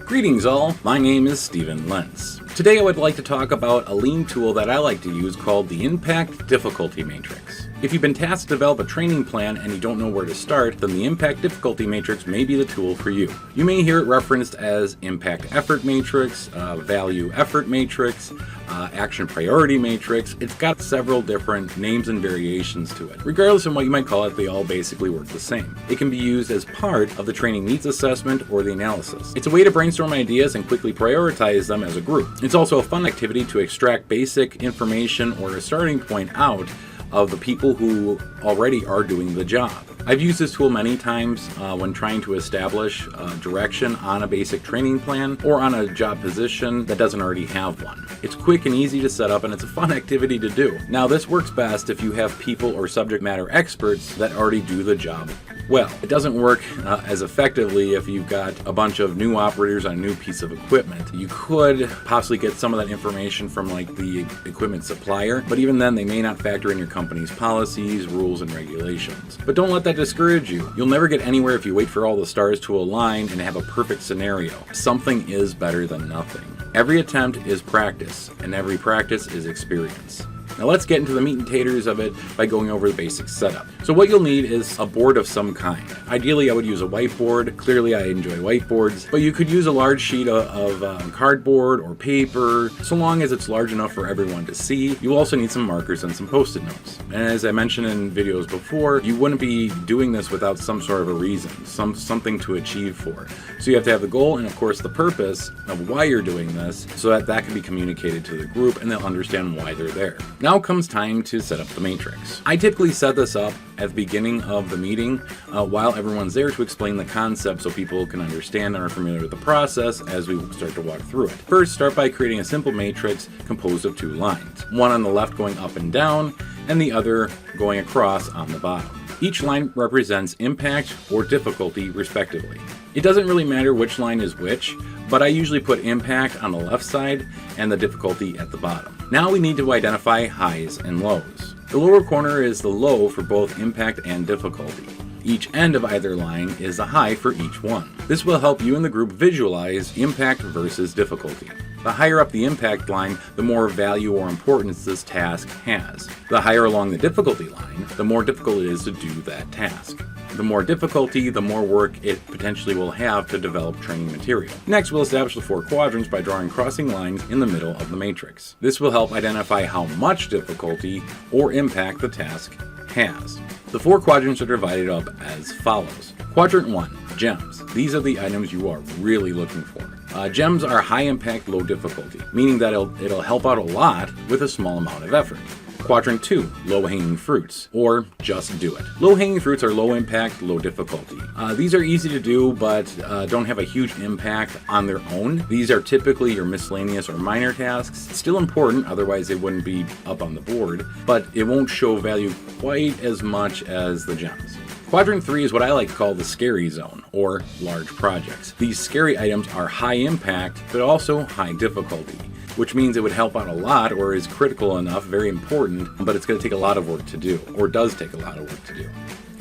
Greetings all, my name is Stephen Lentz. Today I would like to talk about a lean tool that I like to use called the Impact Difficulty Matrix. If you've been tasked to develop a training plan and you don't know where to start, then the Impact Difficulty Matrix may be the tool for you. You may hear it referenced as Impact Effort Matrix, Value Effort Matrix, Action Priority Matrix. It's got several different names and variations to it. Regardless of what you might call it, they all basically work the same. It can be used as part of the training needs assessment or the analysis. It's a way to brainstorm ideas and quickly prioritize them as a group. It's also a fun activity to extract basic information or a starting point out of the people who already are doing the job. I've used this tool many times when trying to establish direction on a basic training plan or on a job position that doesn't already have one. It's quick and easy to set up, and it's a fun activity to do. Now, this works best if you have people or subject matter experts that already do the job well. It doesn't work as effectively if you've got a bunch of new operators on a new piece of equipment. You could possibly get some of that information from like the equipment supplier, but even then they may not factor in your company's policies, rules, and regulations. But don't let that discourage you. You'll never get anywhere if you wait for all the stars to align and have a perfect scenario. Something is better than nothing. Every attempt is practice, and every practice is experience. Now let's get into the meat and taters of it by going over the basic setup. So what you'll need is a board of some kind. Ideally, I would use a whiteboard. Clearly, I enjoy whiteboards, but you could use a large sheet of cardboard or paper, so long as it's large enough for everyone to see. You'll also need some markers and some Post-it notes. And as I mentioned in videos before, you wouldn't be doing this without some sort of a reason, something to achieve for. So you have to have the goal and, of course, the purpose of why you're doing this, so that that can be communicated to the group and they'll understand why they're there. Now comes time to set up the matrix. I typically set this up at the beginning of the meeting while everyone's there to explain the concept so people can understand and are familiar with the process as we start to walk through it. First, start by creating a simple matrix composed of two lines, one on the left going up and down and the other going across on the bottom. Each line represents impact or difficulty respectively. It doesn't really matter which line is which, but I usually put impact on the left side and the difficulty at the bottom. Now we need to identify highs and lows. The lower corner is the low for both impact and difficulty. Each end of either line is a high for each one. This will help you and the group visualize impact versus difficulty. The higher up the impact line, the more value or importance this task has. The higher along the difficulty line, the more difficult it is to do that task. The more difficulty, the more work it potentially will have to develop training material. Next, we'll establish the four quadrants by drawing crossing lines in the middle of the matrix. This will help identify how much difficulty or impact the task has. The four quadrants are divided up as follows. Quadrant 1, gems. These are the items you are really looking for. Gems are high impact, low difficulty, meaning that it'll help out a lot with a small amount of effort. Quadrant 2, low-hanging fruits, or just do it. Low-hanging fruits are low impact, low difficulty. These are easy to do, but don't have a huge impact on their own. These are typically your miscellaneous or minor tasks. Still important, otherwise they wouldn't be up on the board, but it won't show value quite as much as the gems. Quadrant 3 is what I like to call the scary zone, or large projects. These scary items are high impact, but also high difficulty, which means it would help out a lot or is critical enough, very important, but it's going to take a lot of work to do, or does take a lot of work to do.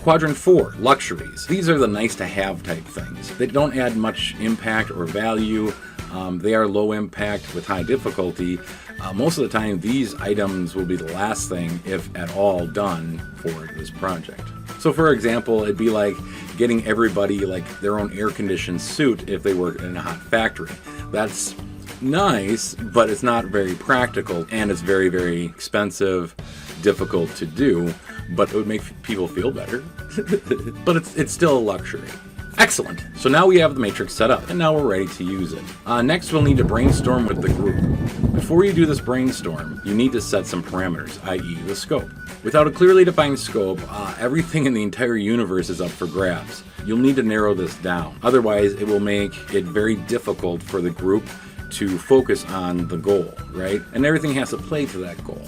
Quadrant 4, luxuries. These are the nice to have type things. They don't add much impact or value. They are low impact with high difficulty. Most of the time, these items will be the last thing, if at all, done for this project. So for example, it'd be like getting everybody like their own air-conditioned suit if they work in a hot factory. That's nice, but it's not very practical, and it's very, very expensive, difficult to do, but it would make people feel better. But it's still a luxury. Excellent. So now we have the matrix set up, and now we're ready to use it. Next, we'll need to brainstorm with the group. Before you do this brainstorm, you need to set some parameters, i.e. the scope. Without a clearly defined scope, everything in the entire universe is up for grabs. You'll need to narrow this down. Otherwise, it will make it very difficult for the group to focus on the goal, right? And everything has to play to that goal.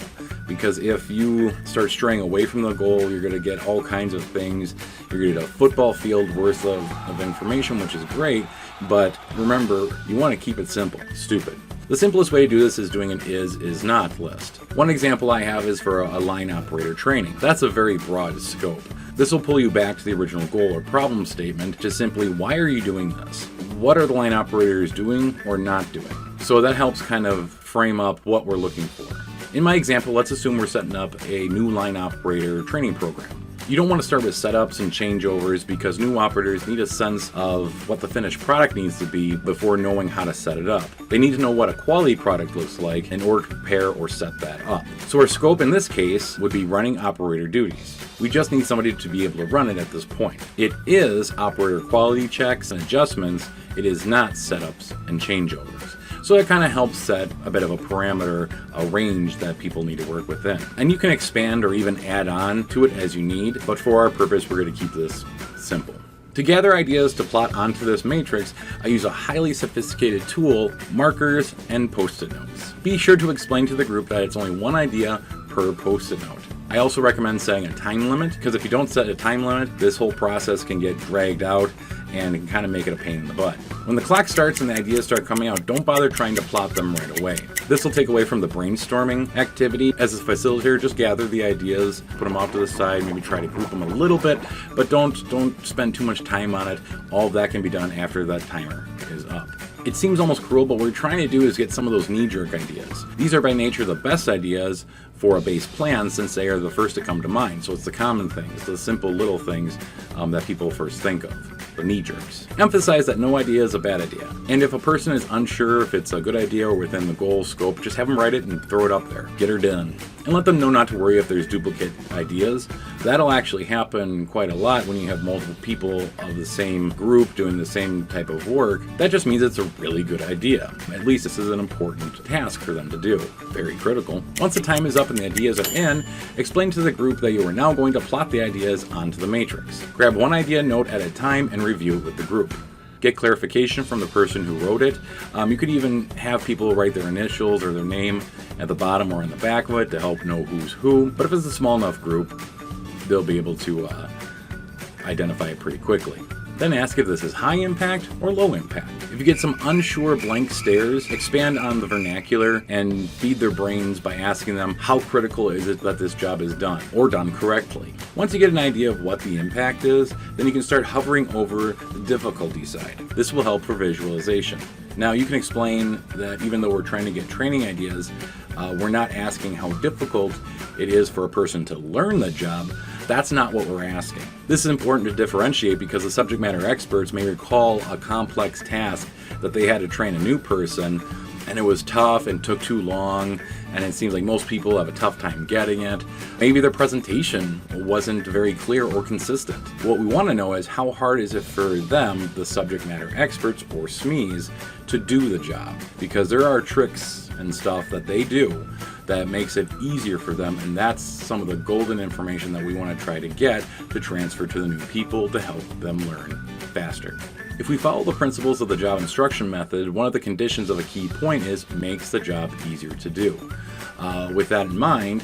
Because if you start straying away from the goal, you're going to get all kinds of things. You're going to get a football field worth of information, which is great. But remember, you want to keep it simple, stupid. The simplest way to do this is doing an is not list. One example I have is for a line operator training. That's a very broad scope. This will pull you back to the original goal or problem statement to simply, why are you doing this? what are the line operators doing or not doing? So that helps kind of frame up what we're looking for. In my example, let's assume we're setting up a new line operator training program. You don't want to start with setups and changeovers because new operators need a sense of what the finished product needs to be before knowing how to set it up. They need to know what a quality product looks like in order to prepare or set that up. So our scope in this case would be running operator duties. We just need somebody to be able to run it at this point. It is operator quality checks and adjustments. It is not setups and changeovers. So it kind of helps set a bit of a parameter, a range that people need to work within. And you can expand or even add on to it as you need, but for our purpose, we're going to keep this simple. To gather ideas to plot onto this matrix, I use a highly sophisticated tool, markers, and post-it notes. Be sure to explain to the group that it's only one idea per post-it note. I also recommend setting a time limit, because if you don't set a time limit, this whole process can get dragged out and it can kind of make it a pain in the butt. When the clock starts and the ideas start coming out, don't bother trying to plot them right away. This will take away from the brainstorming activity. As a facilitator, just gather the ideas, put them off to the side, maybe try to group them a little bit, but don't spend too much time on it. All of that can be done after that timer is up. It seems almost cruel, but what we're trying to do is get some of those knee-jerk ideas. These are by nature the best ideas for a base plan since they are the first to come to mind. So it's the common things, the simple little things that people first think of, the knee-jerks. Emphasize that no idea is a bad idea. And if a person is unsure if it's a good idea or within the goal scope, just have them write it and throw it up there. Get her done. And let them know not to worry if there's duplicate ideas. That'll actually happen quite a lot when you have multiple people of the same group doing the same type of work. That just means it's a really good idea. At least this is an important task for them to do. Very critical. Once the time is up and the ideas are in, explain to the group that you are now going to plot the ideas onto the matrix. Grab one idea note at a time and review it with the group. Get clarification from the person who wrote it. You could even have people write their initials or their name at the bottom or in the back of it to help know who's who. But if it's a small enough group, they'll be able to identify it pretty quickly. Then ask if this is high impact or low impact. If you get some unsure blank stares, expand on the vernacular and feed their brains by asking them how critical is it that this job is done or done correctly. Once you get an idea of what the impact is, then you can start hovering over the difficulty side. This will help for visualization. Now you can explain that even though we're trying to get training ideas, we're not asking how difficult it is for a person to learn the job. That's not what we're asking. This is important to differentiate because the subject matter experts may recall a complex task that they had to train a new person, and it was tough and took too long, and it seems like most people have a tough time getting it. Maybe their presentation wasn't very clear or consistent. What we want to know is how hard is it for them, the subject matter experts or SMEs, to do the job, because there are tricks and stuff that they do that makes it easier for them, and that's some of the golden information that we want to try to get to transfer to the new people to help them learn faster. If we follow the principles of the job instruction method, one of the conditions of a key point is makes the job easier to do. With that in mind,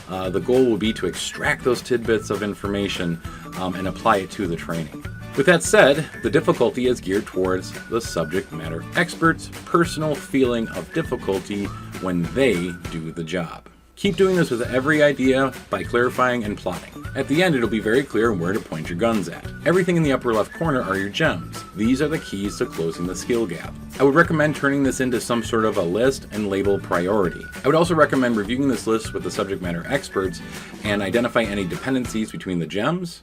the goal will be to extract those tidbits of information and apply it to the training. With that said, the difficulty is geared towards the subject matter expert's personal feeling of difficulty when they do the job. Keep doing this with every idea by clarifying and plotting. At the end, it'll be very clear where to point your guns at. Everything in the upper left corner are your gems. These are the keys to closing the skill gap. I would recommend turning this into some sort of a list and label priority. I would also recommend reviewing this list with the subject matter experts and identify any dependencies between the gems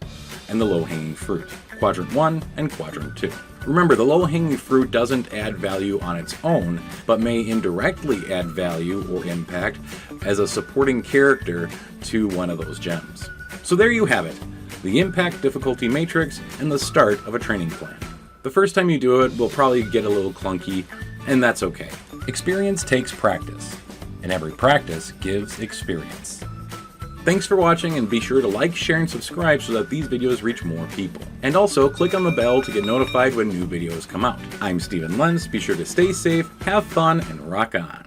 and the low-hanging fruit, quadrant 1 and quadrant 2. Remember, the low-hanging fruit doesn't add value on its own, but may indirectly add value or impact as a supporting character to one of those gems. So there you have it, the impact difficulty matrix and the start of a training plan. The first time you do it will probably get a little clunky, and that's okay. Experience takes practice, and every practice gives experience. Thanks for watching, and be sure to like, share, and subscribe so that these videos reach more people. And also, click on the bell to get notified when new videos come out. I'm Stephen Lentz. Be sure to stay safe, have fun, and rock on.